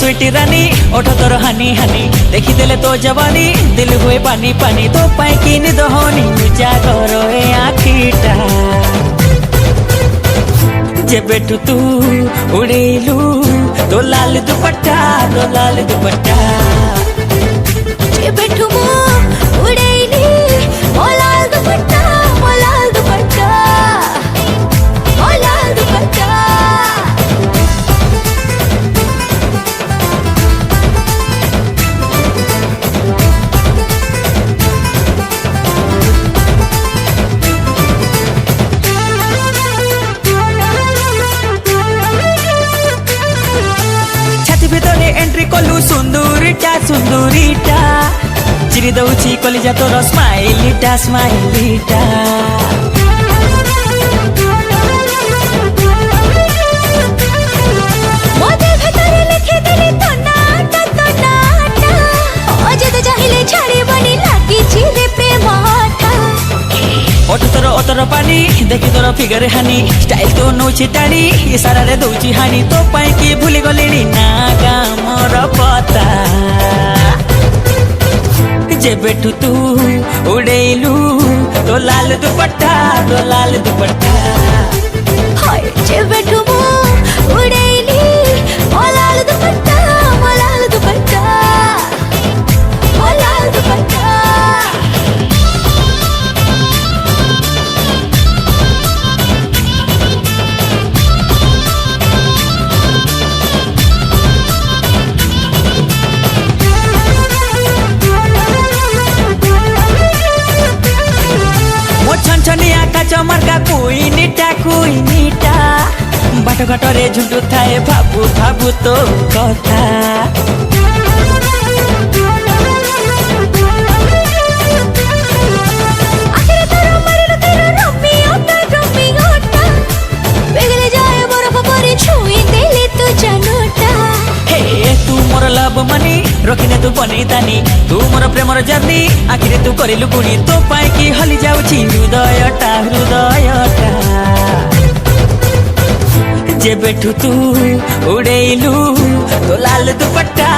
स्वीटी रानी ओठ तोर हानी हानी देखी देले तो जवानी दिल हुए पानी पानी तो पाए कि निद होनी जागर ए आखिटा जेबेठू तू उड़ेलू तो लाल दुपट्टा जेबेठू मो उड़ेली ओ लाल दुपट्टा ओ लाल दुपट्टा ओ लाल दुपट्टा। एंट्री कलु सुंदूरीटा चिरी दउची कलिजा तोर स्माइलीटा मोदे भीतरे लिखे देली तो नाटा अजे तो चाहिले छाड़ी बनी लागी चिरे प्रेम आटा ओठ तोर ओतर पानी देखी तोर फिगर हानी स्टाइल तो नौची टाणी इशारा रे दउची हानी तो पाई की भूली गलेनी ना गामर पता जेबेठू तू उड़ेलू तो लाल दुपट्टा हाय जेबेठू मो उड़ेली ओ लाल दुपट्टा ओ लाल दुपट्टा ओ लाल दुपट्टा। छनिया का चमरका कुइनीटा बाट घाटरे झुंटू थाए भाबू तो कथा तू मोर लव मनी रखिने तू बनी दानी तू मोर प्रेमर जर्नी आखिरे तू करिलु गुणी तो पाई कि हली जाउची हृदयटा जेबेठू तू उड़ेलू तो लाल दुपट्टा